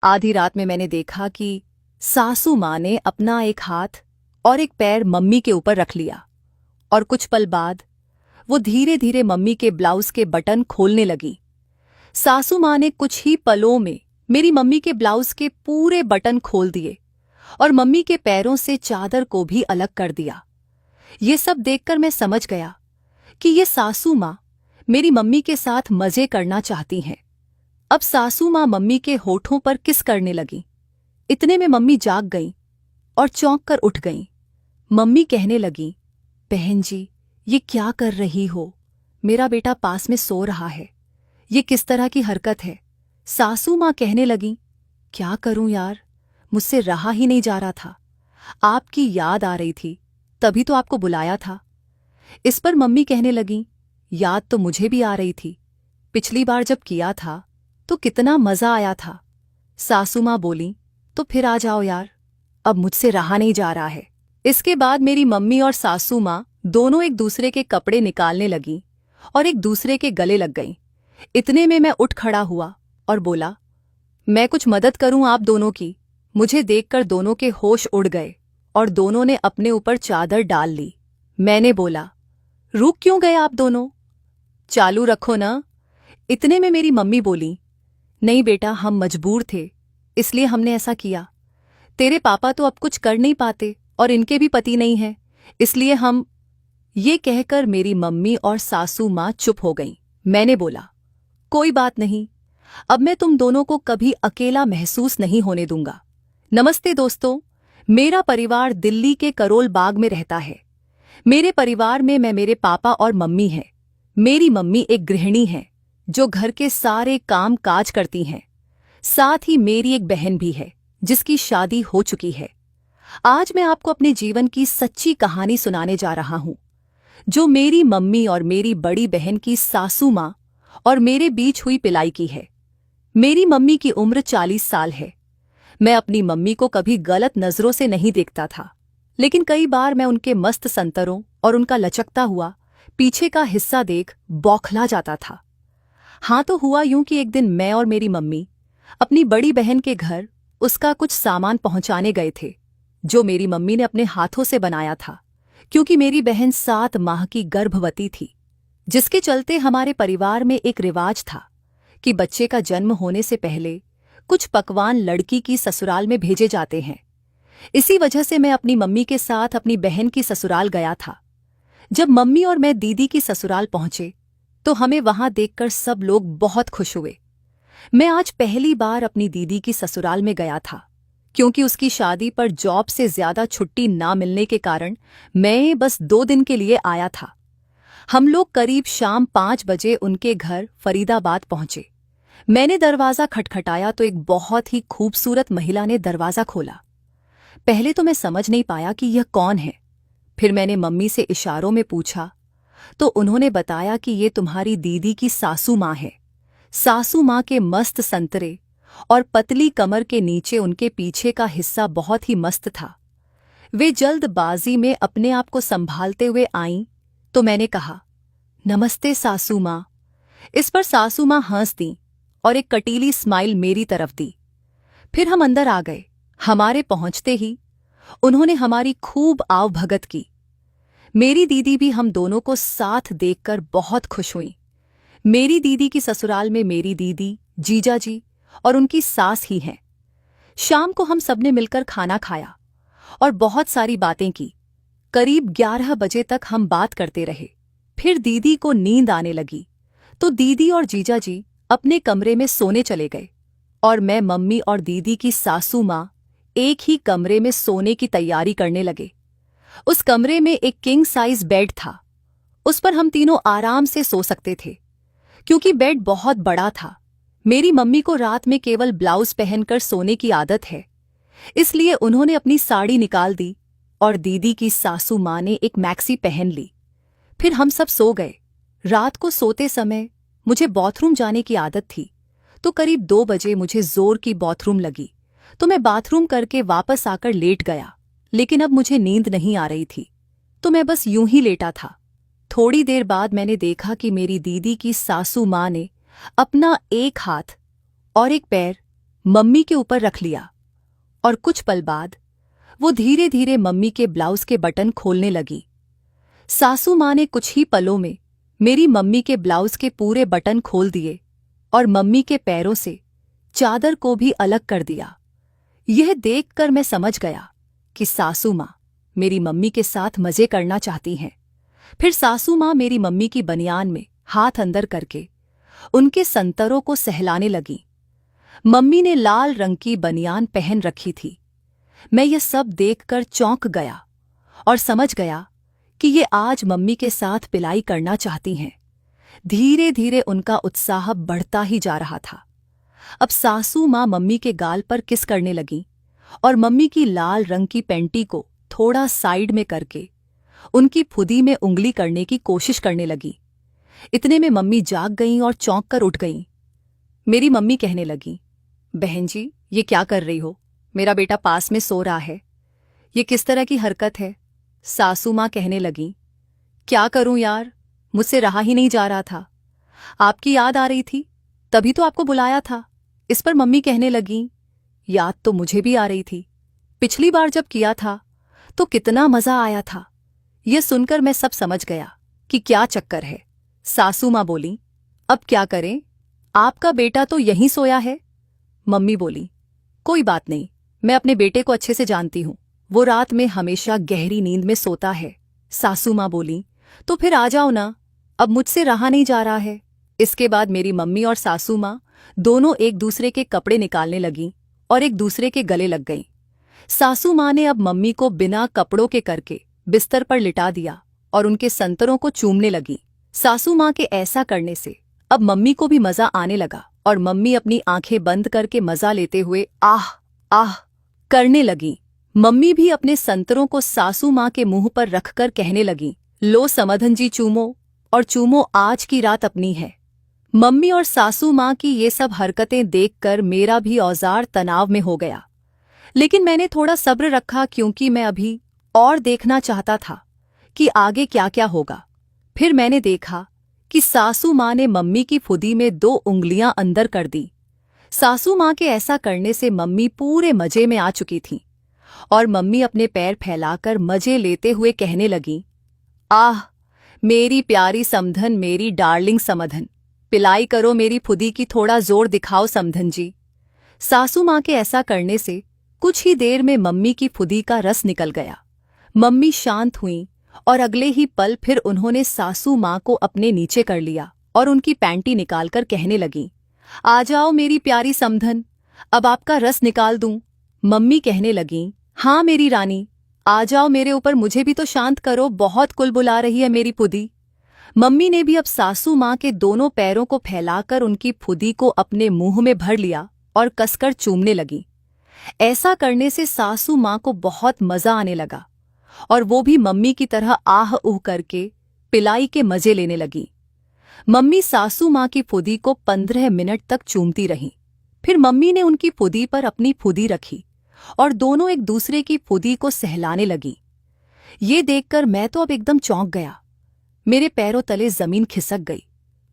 आधी रात में मैंने देखा कि सासू माँ ने अपना एक हाथ और एक पैर मम्मी के ऊपर रख लिया और कुछ पल बाद वो धीरे धीरे मम्मी के ब्लाउज के बटन खोलने लगी। सासू माँ ने कुछ ही पलों में मेरी मम्मी के ब्लाउज के पूरे बटन खोल दिए और मम्मी के पैरों से चादर को भी अलग कर दिया। ये सब देखकर मैं समझ गया कि ये सासू माँ मेरी मम्मी के साथ मजे करना चाहती हैं। अब सासू माँ मम्मी के होठों पर किस करने लगी। इतने में मम्मी जाग गईं और चौंक कर उठ गईं। मम्मी कहने लगी, बहन जी ये क्या कर रही हो? मेरा बेटा पास में सो रहा है, ये किस तरह की हरकत है? सासू माँ कहने लगी, क्या करूं यार, मुझसे रहा ही नहीं जा रहा था। आपकी याद आ रही थी तभी तो आपको बुलाया था। इस पर मम्मी कहने लगी, याद तो मुझे भी आ रही थी, पिछली बार जब किया था तो कितना मजा आया था। सासू माँ बोली, तो फिर आ जाओ यार, अब मुझसे रहा नहीं जा रहा है। इसके बाद मेरी मम्मी और सासू माँ दोनों एक दूसरे के कपड़े निकालने लगीं और एक दूसरे के गले लग गईं। इतने में मैं उठ खड़ा हुआ और बोला, मैं कुछ मदद करूं आप दोनों की? मुझे देखकर दोनों के होश उड़ गए और दोनों ने अपने ऊपर चादर डाल ली। मैंने बोला, रुक क्यों गए आप दोनों? चालू रखो ना। इतने में मेरी मम्मी बोली, नहीं बेटा, हम मजबूर थे इसलिए हमने ऐसा किया। तेरे पापा तो अब कुछ कर नहीं पाते और इनके भी पति नहीं हैं, इसलिए हम। ये कहकर मेरी मम्मी और सासू माँ चुप हो गईं। मैंने बोला, कोई बात नहीं, अब मैं तुम दोनों को कभी अकेला महसूस नहीं होने दूंगा। नमस्ते दोस्तों, मेरा परिवार दिल्ली के करोल बाग में रहता है। मेरे परिवार में मैं मेरे पापा और मम्मी हैं। मेरी मम्मी एक गृहिणी है जो घर के सारे काम काज करती हैं। साथ ही मेरी एक बहन भी है जिसकी शादी हो चुकी है। आज मैं आपको अपने जीवन की सच्ची कहानी सुनाने जा रहा हूं, जो मेरी मम्मी और मेरी बड़ी बहन की सासू माँ और मेरे बीच हुई पिलाई की है। मेरी मम्मी की उम्र 40 साल है। मैं अपनी मम्मी को कभी गलत नजरों से नहीं देखता था, लेकिन कई बार मैं उनके मस्त संतरों और उनका लचकता हुआ पीछे का हिस्सा देख बौखला जाता था। हाँ, तो हुआ यूं कि एक दिन मैं और मेरी मम्मी अपनी बड़ी बहन के घर उसका कुछ सामान पहुंचाने गए थे, जो मेरी मम्मी ने अपने हाथों से बनाया था, क्योंकि मेरी बहन 7 माह की गर्भवती थी, जिसके चलते हमारे परिवार में एक रिवाज था कि बच्चे का जन्म होने से पहले कुछ पकवान लड़की की ससुराल में भेजे जाते हैं। इसी वजह से मैं अपनी मम्मी के साथ अपनी बहन की ससुराल गया था। जब मम्मी और मैं दीदी की ससुराल पहुंचे तो हमें वहां देखकर सब लोग बहुत खुश हुए। मैं आज पहली बार अपनी दीदी की ससुराल में गया था, क्योंकि उसकी शादी पर जॉब से ज्यादा छुट्टी ना मिलने के कारण मैं बस 2 दिन के लिए आया था। हम लोग करीब शाम 5 बजे उनके घर फरीदाबाद पहुंचे। मैंने दरवाजा खटखटाया तो एक बहुत ही खूबसूरत महिला ने दरवाजा खोला। पहले तो मैं समझ नहीं पाया कि यह कौन है। फिर मैंने मम्मी से इशारों में पूछा तो उन्होंने बताया कि ये तुम्हारी दीदी की सासू माँ है। सासू माँ के मस्त संतरे और पतली कमर के नीचे उनके पीछे का हिस्सा बहुत ही मस्त था। वे जल्दबाजी में अपने आप को संभालते हुए आईं तो मैंने कहा, नमस्ते सासू माँ। इस पर सासू माँ हंस दी और एक कटीली स्माइल मेरी तरफ दी। फिर हम अंदर आ गए। हमारे पहुंचते ही उन्होंने हमारी खूब आवभगत की। मेरी दीदी भी हम दोनों को साथ देखकर बहुत खुश हुई। मेरी दीदी की ससुराल में मेरी दीदी, जीजाजी और उनकी सास ही हैं। शाम को हम सबने मिलकर खाना खाया और बहुत सारी बातें की। करीब 11 बजे तक हम बात करते रहे। फिर दीदी को नींद आने लगी तो दीदी और जीजाजी अपने कमरे में सोने चले गए और मैं, मम्मी और दीदी की सासू माँ एक ही कमरे में सोने की तैयारी करने लगे। उस कमरे में एक किंग साइज बेड था। उस पर हम तीनों आराम से सो सकते थे, क्योंकि बेड बहुत बड़ा था। मेरी मम्मी को रात में केवल ब्लाउज पहनकर सोने की आदत है, इसलिए उन्होंने अपनी साड़ी निकाल दी और दीदी की सासू माँ ने एक मैक्सी पहन ली। फिर हम सब सो गए। रात को सोते समय मुझे बाथरूम जाने की आदत थी, तो करीब 2 बजे मुझे जोर की बाथरूम लगी तो मैं बाथरूम करके वापस आकर लेट गया। लेकिन अब मुझे नींद नहीं आ रही थी, तो मैं बस यूं ही लेटा था। थोड़ी देर बाद मैंने देखा कि मेरी दीदी की सासू माँ ने अपना एक हाथ और एक पैर मम्मी के ऊपर रख लिया और कुछ पल बाद वो धीरे धीरे मम्मी के ब्लाउज के बटन खोलने लगी। सासू माँ ने कुछ ही पलों में मेरी मम्मी के ब्लाउज के पूरे बटन खोल दिए और मम्मी के पैरों से चादर को भी अलग कर दिया। यह देखकर मैं समझ गया कि सासू माँ मेरी मम्मी के साथ मजे करना चाहती हैं। फिर सासू माँ मेरी मम्मी की बनियान में हाथ अंदर करके उनके संतरों को सहलाने लगी। मम्मी ने लाल रंग की बनियान पहन रखी थी। मैं यह सब देखकर चौंक गया और समझ गया कि ये आज मम्मी के साथ पिलाई करना चाहती हैं। धीरे धीरे उनका उत्साह बढ़ता ही जा रहा था। अब सासू माँ मम्मी के गाल पर किस करने लगी और मम्मी की लाल रंग की पेंटी को थोड़ा साइड में करके उनकी फुदी में उंगली करने की कोशिश करने लगी। इतने में मम्मी जाग गईं और चौंक कर उठ गईं। मेरी मम्मी कहने लगी, बहन जी ये क्या कर रही हो? मेरा बेटा पास में सो रहा है, ये किस तरह की हरकत है? सासू माँ कहने लगी, क्या करूं यार, मुझसे रहा ही नहीं जा रहा था। आपकी याद आ रही थी तभी तो आपको बुलाया था। इस पर मम्मी कहने लगी, याद तो मुझे भी आ रही थी। पिछली बार जब किया था तो कितना मजा आया था। यह सुनकर मैं सब समझ गया कि क्या चक्कर है। सासू माँ बोली, अब क्या करें, आपका बेटा तो यहीं सोया है। मम्मी बोली, कोई बात नहीं, मैं अपने बेटे को अच्छे से जानती हूं, वो रात में हमेशा गहरी नींद में सोता है। सासू माँ बोली, तो फिर आ जाओ ना, अब मुझसे रहा नहीं जा रहा है। इसके बाद मेरी मम्मी और सासू माँ दोनों एक दूसरे के कपड़े निकालने लगीं और एक दूसरे के गले लग गईं। सासू माँ ने अब मम्मी को बिना कपड़ों के करके बिस्तर पर लिटा दिया और उनके संतरों को चूमने लगी। सासू माँ के ऐसा करने से अब मम्मी को भी मजा आने लगा और मम्मी अपनी आंखें बंद करके मजा लेते हुए आह आह करने लगी। मम्मी भी अपने संतरों को सासू माँ के मुंह पर रखकर कहने लगी, लो समधन जी चूमो और चूमो, आज की रात अपनी है। मम्मी और सासू माँ की ये सब हरकतें देखकर मेरा भी औजार तनाव में हो गया, लेकिन मैंने थोड़ा सब्र रखा क्योंकि मैं अभी और देखना चाहता था कि आगे क्या क्या होगा। फिर मैंने देखा कि सासू माँ ने मम्मी की फुदी में 2 उंगलियां अंदर कर दी। सासू माँ के ऐसा करने से मम्मी पूरे मजे में आ चुकी थी और मम्मी अपने पैर फैलाकर मजे लेते हुए कहने लगी, आह मेरी प्यारी समधन, मेरी डार्लिंग समधन, पिलाई करो मेरी फुदी की, थोड़ा जोर दिखाओ समधन जी। सासू माँ के ऐसा करने से कुछ ही देर में मम्मी की फुदी का रस निकल गया। मम्मी शांत हुई और अगले ही पल फिर उन्होंने सासू माँ को अपने नीचे कर लिया और उनकी पैंटी निकालकर कहने लगी, आ जाओ मेरी प्यारी समधन, अब आपका रस निकाल दूं। मम्मी कहने लगी, हाँ मेरी रानी, आ जाओ मेरे ऊपर, मुझे भी तो शांत करो, बहुत कुलबुला रही है मेरी फुदी। मम्मी ने भी अब सासू माँ के दोनों पैरों को फैलाकर उनकी फुदी को अपने मुंह में भर लिया और कसकर चूमने लगी। ऐसा करने से सासू माँ को बहुत मजा आने लगा और वो भी मम्मी की तरह आह ऊह करके पिलाई के मजे लेने लगी। मम्मी सासू माँ की फुदी को 15 मिनट तक चूमती रहीं। फिर मम्मी ने उनकी फुदी पर अपनी फुदी रखी और दोनों एक दूसरे की फुदी को सहलाने लगी। ये देखकर मैं तो अब एकदम चौंक गया। मेरे पैरों तले जमीन खिसक गई।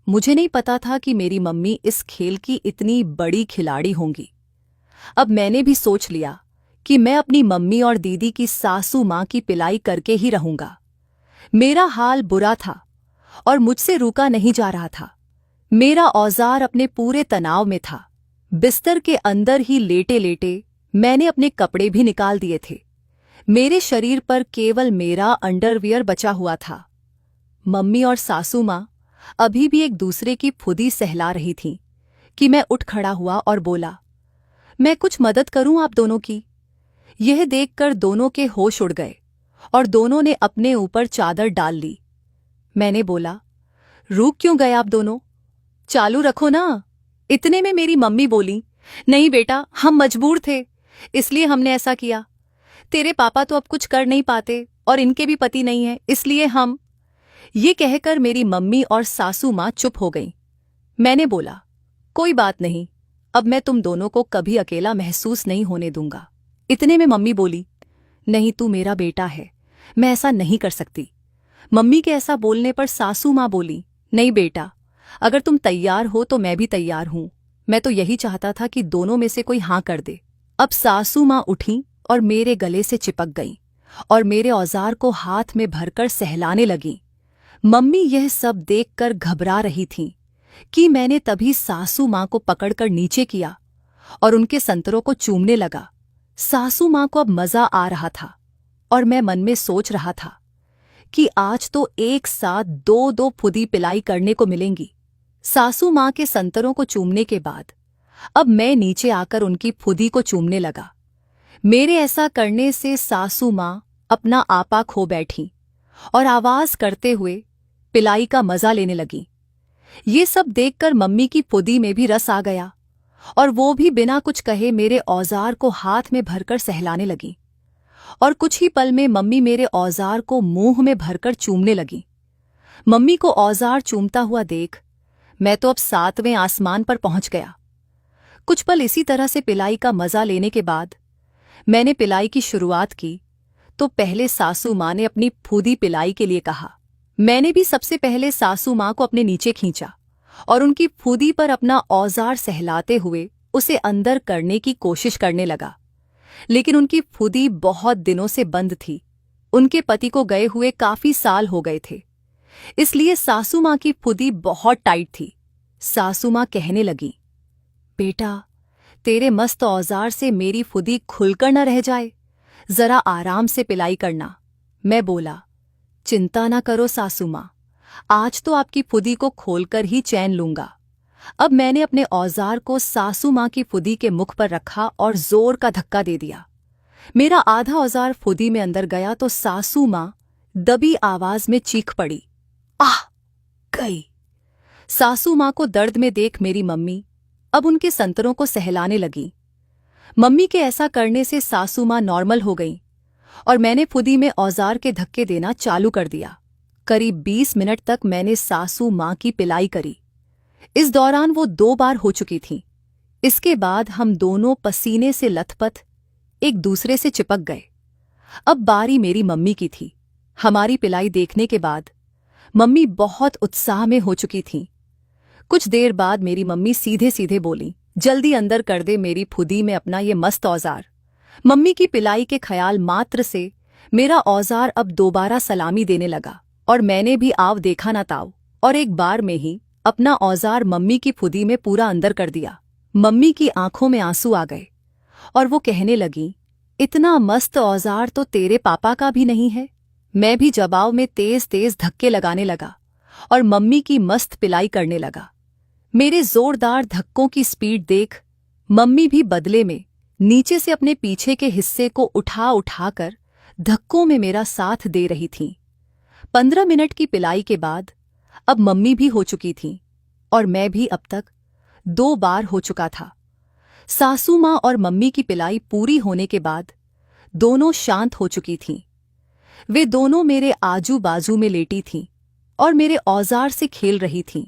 मुझे नहीं पता था कि मेरी मम्मी इस खेल की इतनी बड़ी खिलाड़ी होंगी। अब मैंने भी सोच लिया कि मैं अपनी मम्मी और दीदी की सासू माँ की पिलाई करके ही रहूंगा। मेरा हाल बुरा था और मुझसे रुका नहीं जा रहा था। मेरा औजार अपने पूरे तनाव में था। बिस्तर के अंदर ही लेटे लेटे मैंने अपने कपड़े भी निकाल दिए थे। मेरे शरीर पर केवल मेरा अंडरवियर बचा हुआ था। मम्मी और सासू माँ अभी भी एक दूसरे की फुदी सहला रही थीं कि मैं उठ खड़ा हुआ और बोला, मैं कुछ मदद करूं आप दोनों की। यह देखकर दोनों के होश उड़ गए और दोनों ने अपने ऊपर चादर डाल ली। मैंने बोला, रुक क्यों गए आप दोनों, चालू रखो ना। इतने में मेरी मम्मी बोली, नहीं बेटा, हम मजबूर थे इसलिए हमने ऐसा किया। तेरे पापा तो अब कुछ कर नहीं पाते और इनके भी पति नहीं है, इसलिए हम। ये कहकर मेरी मम्मी और सासू माँ चुप हो गईं। मैंने बोला, कोई बात नहीं, अब मैं तुम दोनों को कभी अकेला महसूस नहीं होने दूंगा। इतने में मम्मी बोली, नहीं तू मेरा बेटा है, मैं ऐसा नहीं कर सकती। मम्मी के ऐसा बोलने पर सासू माँ बोली, नहीं बेटा, अगर तुम तैयार हो तो मैं भी तैयार हूं। मैं तो यही चाहता था कि दोनों में से कोई हाँ कर दे। अब सासू माँ उठीं और मेरे गले से चिपक गईं और मेरे औजार को हाथ में भरकर सहलाने लगीं। मम्मी यह सब देखकर घबरा रही थीं कि मैंने तभी सासू माँ को पकड़कर नीचे किया और उनके संतरों को चूमने लगा। सासू माँ को अब मजा आ रहा था और मैं मन में सोच रहा था कि आज तो एक साथ दो दो फुदी पिलाई करने को मिलेंगी। सासू माँ के संतरों को चूमने के बाद अब मैं नीचे आकर उनकी फुदी को चूमने लगा। मेरे ऐसा करने से सासू माँ अपना आपा खो बैठी और आवाज करते हुए पिलाई का मजा लेने लगी। ये सब देखकर मम्मी की फुदी में भी रस आ गया और वो भी बिना कुछ कहे मेरे औजार को हाथ में भरकर सहलाने लगी और कुछ ही पल में मम्मी मेरे औजार को मुंह में भरकर चूमने लगी। मम्मी को औजार चूमता हुआ देख मैं तो अब 7वें आसमान पर पहुंच गया। कुछ पल इसी तरह से पिलाई का मजा लेने के बाद मैंने पिलाई की शुरुआत की तो पहले सासू माँ ने अपनी फूदी पिलाई के लिए कहा। मैंने भी सबसे पहले सासू माँ को अपने नीचे खींचा और उनकी फूदी पर अपना औजार सहलाते हुए उसे अंदर करने की कोशिश करने लगा, लेकिन उनकी फूदी बहुत दिनों से बंद थी। उनके पति को गए हुए काफी साल हो गए थे, इसलिए सासू माँ की फूदी बहुत टाइट थी। सासू माँ कहने लगी, बेटा तेरे मस्त औजार से मेरी फुदी खुलकर न रह जाए, जरा आराम से पिलाई करना। मैं बोला, चिंता ना करो सासू माँ, आज तो आपकी फुदी को खोलकर ही चैन लूंगा। अब मैंने अपने औजार को सासू माँ की फुदी के मुख पर रखा और जोर का धक्का दे दिया। मेरा आधा औजार फुदी में अंदर गया तो सासू माँ दबी आवाज में चीख पड़ी, आह गई। सासू माँ को दर्द में देख मेरी मम्मी अब उनके संतरों को सहलाने लगी। मम्मी के ऐसा करने से सासू माँ नॉर्मल हो गई और मैंने फुदी में औजार के धक्के देना चालू कर दिया। करीब 20 मिनट तक मैंने सासू माँ की पिलाई करी। इस दौरान वो 2 बार हो चुकी थीं। इसके बाद हम दोनों पसीने से लथपथ एक दूसरे से चिपक गए। अब बारी मेरी मम्मी की थी। हमारी पिलाई देखने के बाद मम्मी बहुत उत्साह में हो चुकी थीं। कुछ देर बाद मेरी मम्मी सीधे सीधे बोली, जल्दी अंदर कर दे मेरी फुदी में अपना ये मस्त औजार। मम्मी की पिलाई के ख्याल मात्र से मेरा औजार अब दोबारा सलामी देने लगा और मैंने भी आव देखा ना ताव और एक बार में ही अपना औजार मम्मी की फुदी में पूरा अंदर कर दिया। मम्मी की आंखों में आंसू आ गए और वो कहने लगी, इतना मस्त औजार तो तेरे पापा का भी नहीं है। मैं भी जवाब में तेज तेज धक्के लगाने लगा और मम्मी की मस्त पिलाई करने लगा। मेरे जोरदार धक्कों की स्पीड देख मम्मी भी बदले में नीचे से अपने पीछे के हिस्से को उठा उठाकर धक्कों में मेरा साथ दे रही थीं। 15 मिनट की पिलाई के बाद अब मम्मी भी हो चुकी थीं और मैं भी अब तक 2 बार हो चुका था। सासू माँ और मम्मी की पिलाई पूरी होने के बाद दोनों शांत हो चुकी थीं। वे दोनों मेरे आजू बाजू में लेटी थीं और मेरे औजार से खेल रही थीं।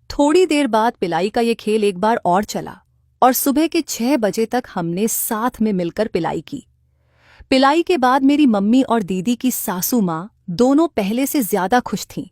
थोड़ी देर बाद पिलाई का ये खेल एक बार और चला और सुबह के 6 बजे तक हमने साथ में मिलकर पिलाई की। पिलाई के बाद मेरी मम्मी और दीदी की सासू माँ दोनों पहले से ज्यादा खुश थीं।